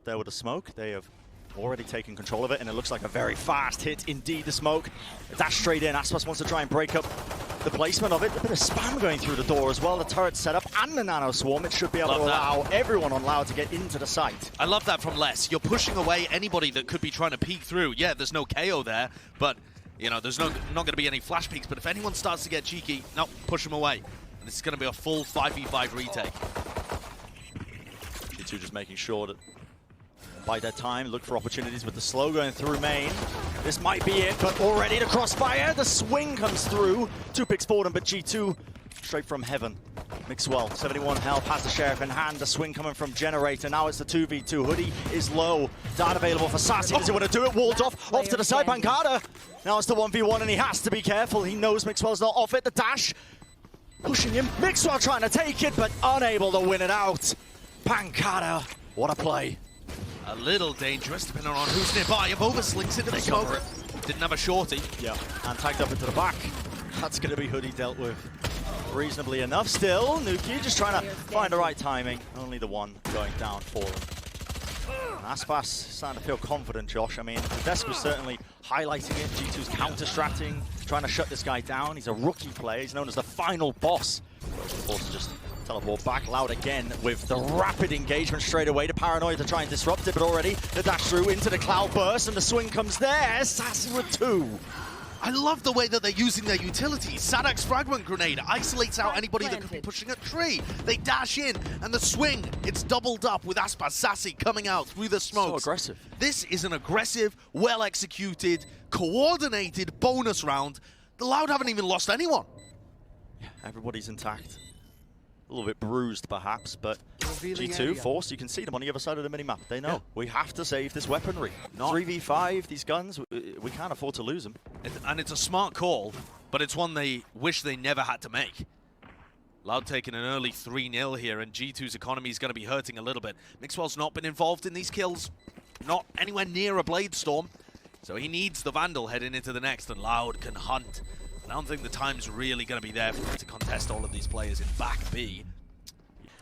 up there with the smoke. They have already taken control of it, and it looks like a very fast hit indeed, the smoke. Dash straight in. Aspas wants to try and break up the placement of it. A bit of spam going through the door as well. The turret set up and the nano swarm. It should be able to allow everyone on Loud to get into the site. I love that from Les. You're pushing away anybody that could be trying to peek through. Yeah, there's no KO there, but you know, there's not going to be any flash peeks. But if anyone starts to get cheeky, no, push them away. And this is going to be a full 5v5 retake. G2 just making sure that by that time, look for opportunities with the slow going through main. This might be it, but already the crossfire. The swing comes through. 2 picks for them, but G2 straight from heaven. Mixwell, 71 health, has the Sheriff in hand. The swing coming from Generator. Now it's the 2v2. Hoodie is low. Dart available for Sassy. Does he want to do it? Walled off to the side. Pancada. Now it's the 1v1, and he has to be careful. He knows Mixwell's not off it. The dash pushing him. Mixwell trying to take it, but unable to win it out. Pancada, what a play. A little dangerous, depending on who's nearby. Abova slinks into the smoke. Didn't have a shorty. Yeah, and tagged up into the back. That's going to be Hoodie dealt with reasonably enough. Still, Nuki just trying to find the right timing. Only the one going down for him. And Aspas starting to feel confident, Josh. I mean, the desk was certainly highlighting it. G2's counter-stratting, trying to shut this guy down. He's a rookie player. He's known as the final boss. Forced to just teleport back. Loud again with the rapid engagement straight away to Paranoia to try and disrupt it, but already the dash through into the cloud burst, and the swing comes there. Sassy with 2. I love the way that they're using their utilities. Sadak's fragment grenade isolates out anybody that could be pushing a tree. They dash in, and the swing, it's doubled up with Aspas. Sassy coming out through the smoke. So aggressive. This is an aggressive, well-executed, coordinated bonus round. The Loud haven't even lost anyone. Yeah, everybody's intact. A little bit bruised, perhaps, but G2 forced. You can see them on the other side of the minimap. They know we have to save this weaponry. 3v5, these guns, we can't afford to lose them. And it's a smart call, but it's one they wish they never had to make. Loud taking an early 3-0 here, and G2's economy is going to be hurting a little bit. Mixwell's not been involved in these kills, not anywhere near a Blade Storm, so he needs the Vandal heading into the next, and Loud can hunt. I don't think the time's really going to be there for him to contest all of these players in back B.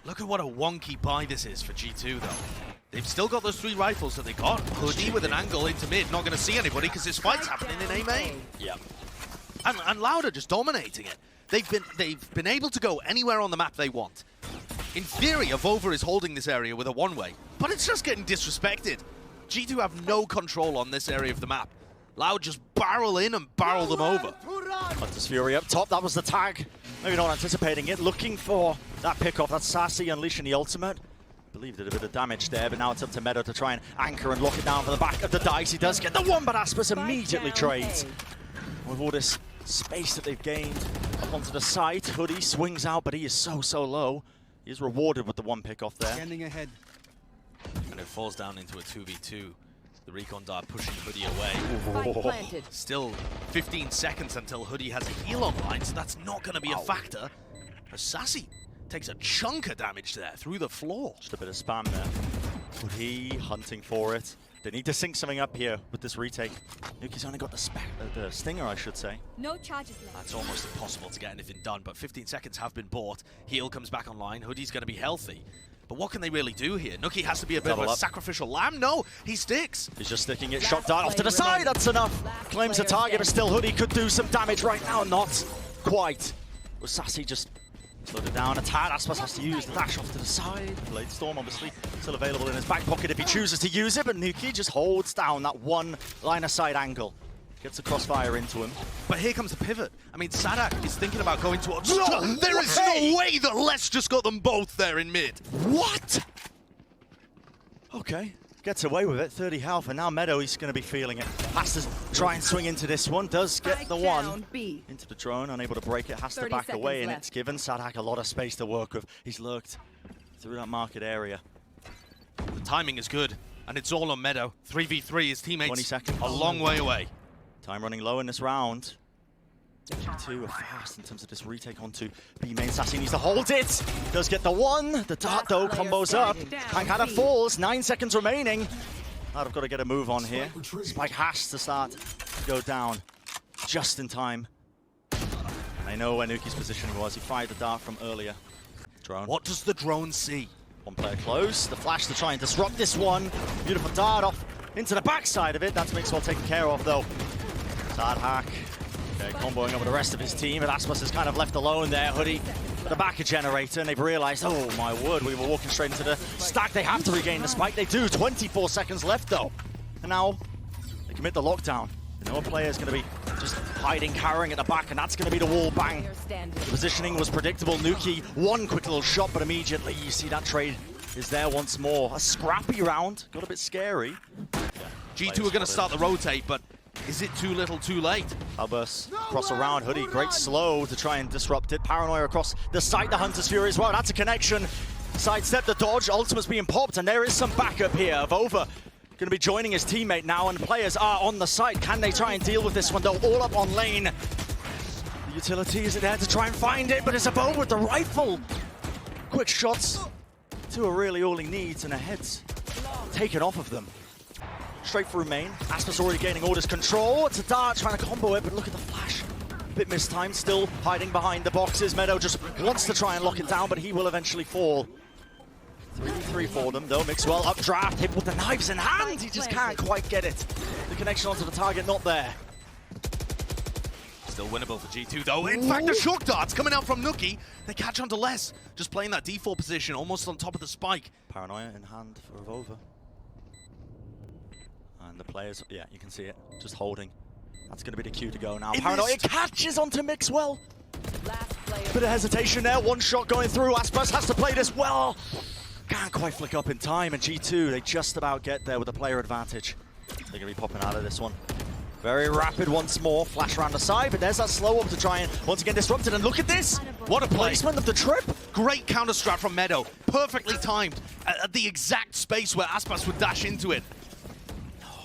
Look at what a wonky buy this is for G2, though. They've still got those 3 rifles that they got. Hoodie with an angle into mid, not going to see anybody because this fight's happening in A main. Yeah. And Loud are just dominating it. They've been able to go anywhere on the map they want. In theory, Avova is holding this area with a one-way, but it's just getting disrespected. G2 have no control on this area of the map. Loud just barrel in and barrel them over. Hunter's Fury up top, that was the tag. Maybe not anticipating it, looking for that pickoff. That's Sassy unleashing the ultimate. I believe did a bit of damage there, but now it's up to Meadow to try and anchor and lock it down for the back of the dice. He does get the one, but Aspas immediately trades. With all this space that they've gained up onto the site, Hoodie swings out, but he is so low. He is rewarded with the one pickoff there. Standing ahead. And it falls down into a 2v2. The recon dart pushing Hoodie away. Still 15 seconds until Hoodie has a heal online, so that's not going to be a factor. As Sassy takes a chunk of damage there through the floor. Just a bit of spam there. Hoodie hunting for it. They need to sync something up here with this retake. Nuki's only got the stinger, I should say. No charges left. That's almost impossible to get anything done, but 15 seconds have been bought. Heal comes back online. Hoodie's going to be healthy. But what can they really do here? Nuki has to be a bit of a sacrificial lamb. No, he sticks. He's just sticking it. Shot dart off to the side. That's enough. Claims the target, but still Hoodie could do some damage right now. Not quite. Was Sassy just slowed it down a tad? Aspas has to use the dash off to the side. Blade Storm, obviously, still available in his back pocket if he chooses to use it, but Nuki just holds down that one line of sight angle. Gets a crossfire into him. But here comes the pivot. I mean, Sadak is thinking about going towards... No, there is no way that Les just got them both there in mid. What? Okay. Gets away with it. 30 health, and now Meadow, he's going to be feeling it. Has to try and swing into this one. Does get the one into the drone. Unable to break it. Has to back away, and it's given Sadak a lot of space to work with. He's lurked through that market area. The timing is good, and it's all on Meadow. 3v3, his teammates 20 seconds. A long way away. Time running low in this round. G2 are fast in terms of this retake onto B main. Sassy needs to hold it. Does get the one. The dart though combos up. Pancada falls. 9 seconds remaining. I've got to get a move on here. Spike has to start to go down just in time. And I know where Nuki's positioning was. He fired the dart from earlier. Drone. What does the drone see? One player close, the flash to try and disrupt this one. Beautiful dart off into the backside of it. That's Mixwell taken care of though. Dart hack. Okay, comboing over the rest of his team, and Aspas is kind of left alone there. Hoodie, the backer generator, and they've realized, oh my word, we were walking straight into the stack. They have to regain the spike. They do. 24 seconds left though. And now they commit the lockdown. The Noah player is going to be just hiding, carrying at the back, and that's going to be the wall bang. The positioning was predictable. Nuki, one quick little shot, but immediately you see that trade is there once more. A scrappy round, got a bit scary. G2 are going to start the rotate, but is it too little too late? Albus across around Hoodie, great slow to try and disrupt it. Paranoia across the site, the Hunter's Fury as well. That's a connection. Sidestep the dodge, Ultimate's being popped, and there is some backup here of Over. Going to be joining his teammate now, and players are on the site. Can they try and deal with this one though? All up on lane. The utility is there to try and find it, but it's a bow with the rifle. Quick shots. Two are really all he needs, and a head's taken off of them. Straight through main. Aspas already gaining orders control. It's a dart trying to combo it, but look at the flash. A bit mistimed, still hiding behind the boxes. Meadow just wants to try and lock it down, but he will eventually fall. 3v3 for them though. Mixwell updraft, hit with the knives in hand. He just can't quite get it. The connection onto the target not there. Still winnable for G2 though. In fact, the shock darts coming out from Nuki. They catch onto Less. Just playing that default position, almost on top of the spike. Paranoia in hand for Vova. And the players, yeah, you can see it, just holding. That's going to be the cue to go now. Paranoia catches onto Mixwell. Bit of hesitation there, one shot going through. Aspas has to play this well. Can't quite flick up in time, and G2, they just about get there with a player advantage. They're going to be popping out of this one. Very rapid once more, flash around the side, but there's that slow up to try and once again disrupt it, and look at this! What a placement of the trip! Great counter strat from Meadow, perfectly timed, at the exact space where Aspas would dash into it.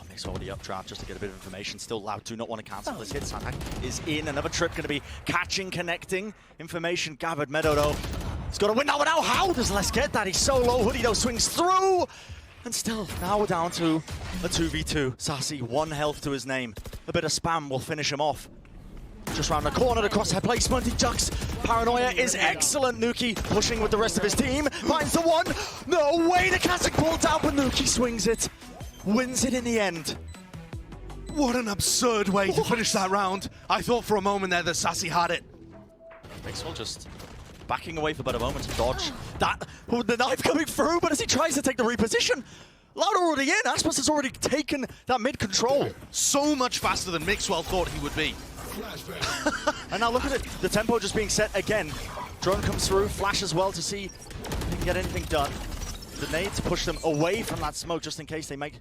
Mixwell the updraft just to get a bit of information. Still Loud do not want to cancel this hit. Sanhak is in, another trip going to be catching, connecting. Information gathered. Meadow though, he's got to win now. Now how does Les get that? He's so low. Hoodie though swings through. And still, now we're down to a 2v2. Sassy, 1 health to his name. A bit of spam will finish him off. Just round the corner, the crosshair placement, he ducks. Paranoia is excellent. Nuki pushing with the rest of his team. Finds the one. No way, the classic pulled down, but Nuki swings it. Wins it in the end. What an absurd way to finish that round. I thought for a moment there that Sassy had it. Mixwell just backing away for about a moment to dodge. That, the knife coming through, but as he tries to take the reposition, Loud already in. Aspas has already taken that mid control. So much faster than Mixwell thought he would be. And now look at it, the tempo just being set again. Drone comes through, flash as well to see if he can get anything done. The nades push them away from that smoke just in case they make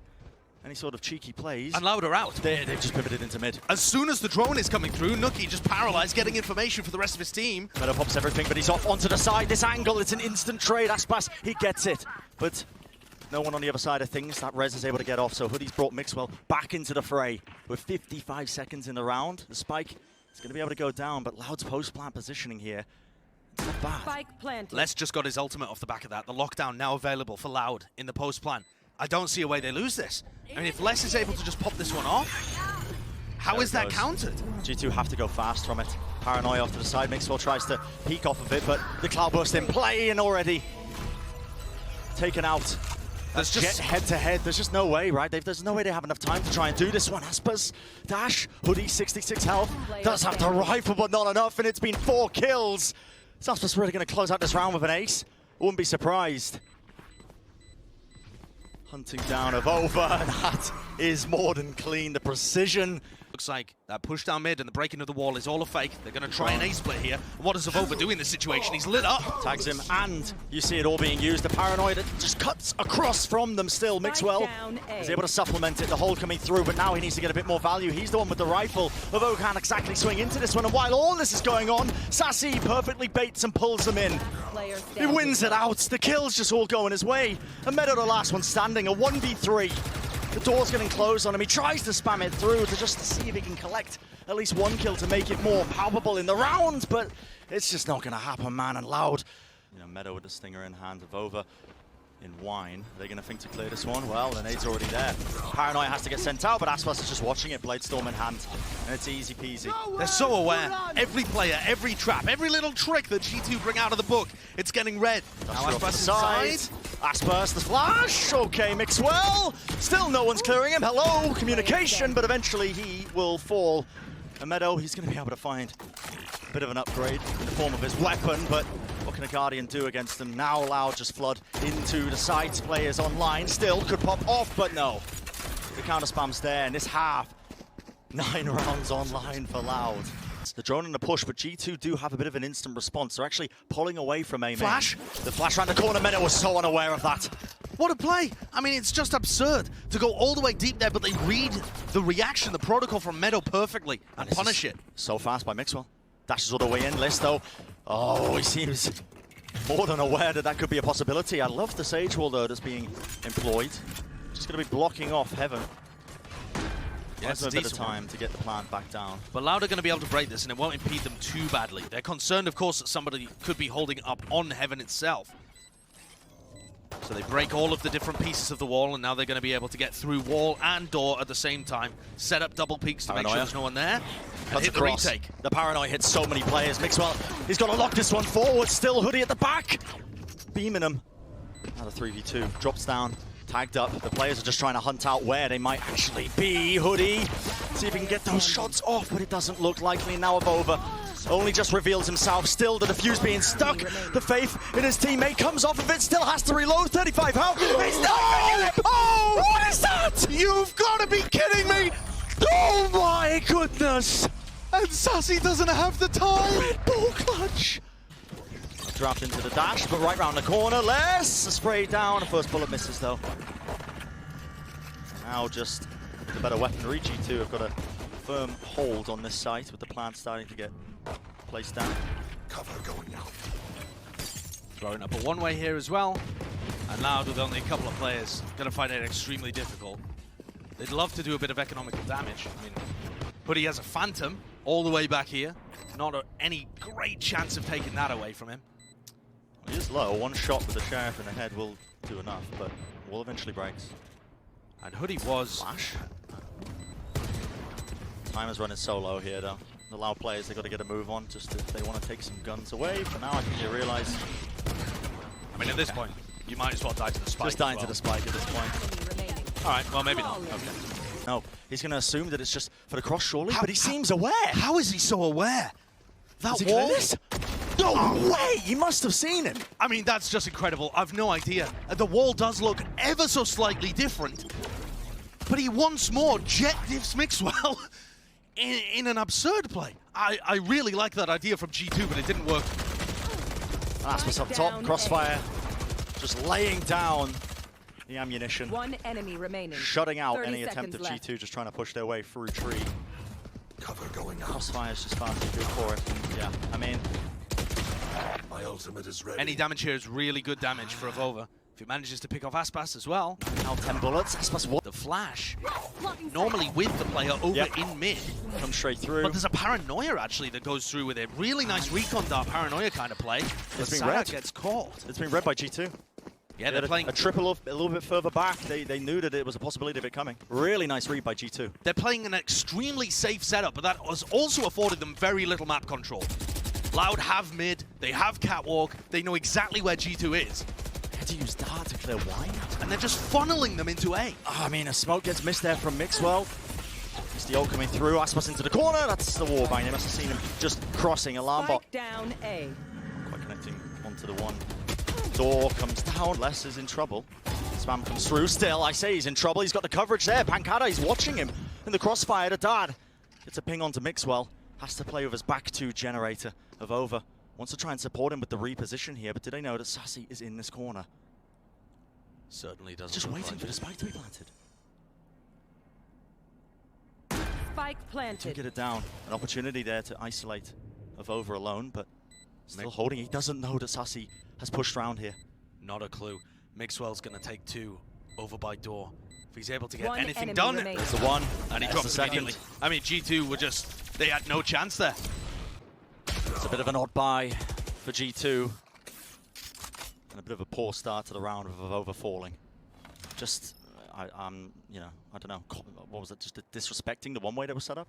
any sort of cheeky plays. And Loud are out. They've just pivoted into mid. As soon as the drone is coming through, Nuki just paralyzed, getting information for the rest of his team. Meadow pops everything, but he's off onto the side. This angle, it's an instant trade. Aspas, he gets it. But no one on the other side of things. That Rez is able to get off, so Hoodie's brought Mixwell back into the fray. With 55 seconds in the round, the spike is going to be able to go down, but Loud's post-plant positioning here, it's not bad. Spike planted. Les just got his ultimate off the back of that. The lockdown now available for Loud in the post-plan. I don't see a way they lose this. I mean, if Les is able to just pop this one off, how is that countered? G2 have to go fast from it. Paranoia off to the side. Mixwell tries to peek off of it, but the Cloudburst in play and already taken out. That's just head-to-head. There's just no way, right? There's no way they have enough time to try and do this one. Aspas, dash, Hoodie, 66 health. Does have the rifle, but not enough, and it's been 4 kills. Is Aspas really going to close out this round with an ace? Wouldn't be surprised. Hunting down of Over, and that is more than clean. The precision. Looks like that push down mid and the breaking of the wall is all a fake. They're going to try an ace split here. What does Avova do in this situation? He's lit up. Tags him, and you see it all being used. The Paranoia that just cuts across from them still. Mixwell is able to supplement it. The hold coming through, but now he needs to get a bit more value. He's the one with the rifle. Avova can't exactly swing into this one, and while all this is going on, Sassy perfectly baits and pulls them in. He wins it out. The kills just all going his way. And Meadow, the last one standing, a 1v3. The door's getting closed on him. He tries to spam it through to just see if he can collect at least 1 kill to make it more palpable in the round, but it's just not going to happen, man. And Loud, you know, Meadow with the stinger in hand of Over in wine. They're going to think to clear this one. Well, the nade's already there. Paranoia has to get sent out, but Aspas is just watching it. Bladestorm in hand, and it's easy peasy. They're so aware. Every player, every trap, every little trick that G2 bring out of the book, it's getting read. Now Aspas inside. Asper's the flash. Okay, Mixwell. Still no one's clearing him. Hello, communication, but eventually he will fall. And Meadow, he's going to be able to find a bit of an upgrade in the form of his weapon, but what can a Guardian do against them? Now Loud just flood into the sites. Players online still could pop off, but no. The counter spam's there, and this half, 9 rounds online for Loud. The drone in the push, but G2 do have a bit of an instant response. They're actually pulling away from A main. Flash? The flash around the corner, Meadow was so unaware of that. What a play! I mean, it's just absurd to go all the way deep there, but they read the reaction, the protocol from Meadow perfectly and punish it. So fast by Mixwell. Dashes all the way in. List though. Oh, he seems more than aware that that could be a possibility. I love the Sage Wall though that's being employed. Just going to be blocking off Heaven. Yes, a bit of time to get the plant back down. But Loud are going to be able to break this, and it won't impede them too badly. They're concerned, of course, that somebody could be holding up on Heaven itself. So they break all of the different pieces of the wall, and now they're going to be able to get through wall and door at the same time. Set up double peaks to make sure there's no one there. And hit the retake. The paranoia hits so many players. Mixwell, he's got to lock this one forward. Still Hoodie at the back. Beaming him. Another 3v2. Drops down. Tagged up. The players are just trying to hunt out where they might actually be. Hoodie. See if he can get those shots off, but it doesn't look likely. Now Avova only just reveals himself. Still the defuse being stuck. The faith in his teammate comes off of it. Still has to reload. 35 health. He's not. Oh, what is that? You've got to be kidding me! Oh my goodness. And Sassy doesn't have the time! Red Bull clutch. Dropped into the dash, but right round the corner. Less spray down. The first bullet misses though. Now just the better weaponry. G2 have got a firm hold on this site with the plant starting to get placed down. Cover going out. Throwing up a one-way here as well. And Loud with only a couple of players, going to find it extremely difficult. They'd love to do a bit of economical damage. I mean, Hoodie has a Phantom all the way back here. Not any great chance of taking that away from him. He is low. One shot with the Sheriff in the head will do enough, but wall eventually breaks. And Hoodie was... Flash. Time is running so low here though. The Loud players, they've got to get a move on just if they want to take some guns away. For now, I think they realize... I mean, at this point, you might as well die to the spike. Just dying to the spike at this point. All right, well, maybe not. Okay. No, he's going to assume that it's just for the cross, surely, but he seems aware. How is he so aware? That wall? No way! He must have seen him. I mean, that's just incredible. I've no idea. The wall does look ever so slightly different, but he once more jet-diffs Mixwell in an absurd play. I really like that idea from G2, but it didn't work. Aspas up top, Crossfire, just laying down the ammunition. One enemy remaining. Shutting out any attempt of left. G2 just trying to push their way through tree. Cover going out. Crossfire's just far too good for it. Yeah, I mean... My ultimate is ready. Any damage here is really good damage for Avova. If he manages to pick off Aspas as well. Now 10 bullets, Aspas what? The flash, normally with the player over in mid. Comes straight through. But there's a paranoia actually that goes through with it. Really nice recon dart paranoia kind of play. It's been Sadak read. gets caught. It's been read by G2. Yeah, they're playing a triple a little bit further back. They knew that it was a possibility of it coming. Really nice read by G2. They're playing an extremely safe setup, but that has also afforded them very little map control. Loud have mid, they have catwalk, they know exactly where G2 is. They had to use dart to clear wide. And they're just funneling them into A. Oh, I mean, a smoke gets missed there from Mixwell. It's the ult coming through. Aspas into the corner. That's the warbang. They must have seen him just crossing. Alarm bot. Down A. Quite connecting onto the one. Door comes down. Les is in trouble. Spam comes through. Still, I say he's in trouble. He's got the coverage there. Pancada, he's watching him. In the crossfire, the dart. Gets a ping onto Mixwell. Has to play with his back to generator of over. Wants to try and support him with the reposition here, but do they know that Sassy is in this corner? Certainly doesn't. Just waiting for the spike to be planted. Spike To planted. get it down. An opportunity there to isolate of over alone, but still holding. He doesn't know that Sassy has pushed round here. Not a clue. Mixwell's going to take two over by door. If he's able to get One anything enemy done, remaining. There's the one, and he there's drops the second. immediately. I mean, G2 were just, they had no chance there. It's a bit of an odd buy for G2. And a bit of a poor start to the round of over falling. Just, you know, I don't know, what was it, just disrespecting the one way that was set up?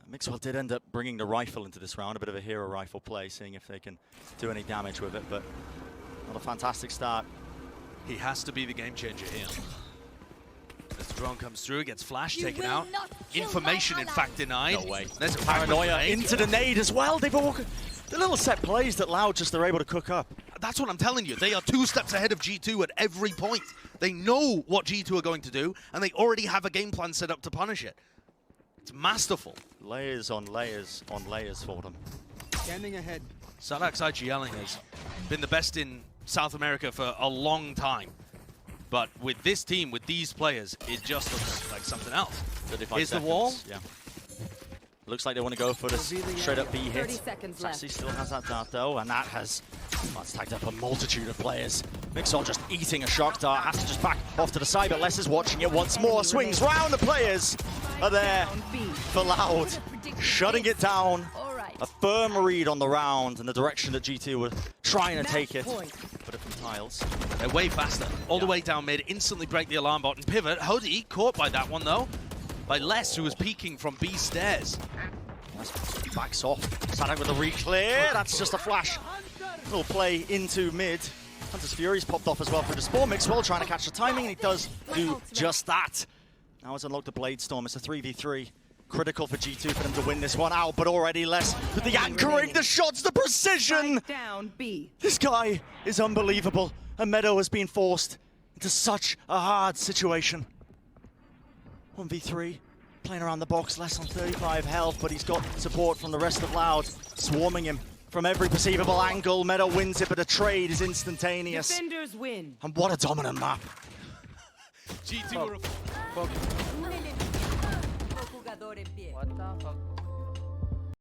Mixwell did end up bringing the rifle into this round, a bit of a hero rifle play, seeing if they can do any damage with it, but not a fantastic start. He has to be the game changer here. As the drone comes through, gets flash taken out. Information, in fact, denied. No way. There's a Paranoia into the nade as well. They've all the little set plays that Loud just are able to cook up. That's what I'm telling you. They are 2 steps ahead of G2 at every point. They know what G2 are going to do, and they already have a game plan set up to punish it. It's masterful. Layers on layers on layers for them. Standing ahead. Sadak Saichiyeling has been the best in South America for a long time. But with this team, with these players, it just looks like something else. 35 Here's the seconds. wall. Yeah. Looks like they want to go for this straight up B hit. 30 seconds left. Sassy still has that dart though, and that's tagged up a multitude of players. Mixwell just eating a shock dart, has to just back off to the side, but Les is watching it once more. Swings round, the players are there for Loud, shutting it down. A firm read on the round and the direction that G2 were trying to take it. Put it from tiles. They're way faster. All the way down mid, instantly break the alarm bot and pivot. Hody caught by that one though. By Les, who was peeking from B stairs. Les backs off. Sadak with a re-clear. That's just a flash. Little play into mid. Hunter's Fury's popped off as well for the spawn. Mixwell trying to catch the timing, and he does do just that. Now has unlocked the Blade Storm. It's a 3v3. Critical for G2 for them to win this one out, but already Les with the anchoring, the shots, the precision. Down B. This guy is unbelievable, and Meadow has been forced into such a hard situation. 1v3, playing around the box, less on 35 health, but he's got support from the rest of Loud, swarming him from every perceivable angle. Meadow wins it, but the trade is instantaneous. Defenders win. And what a dominant map. G2 were... Jugador en pie. What the fuck?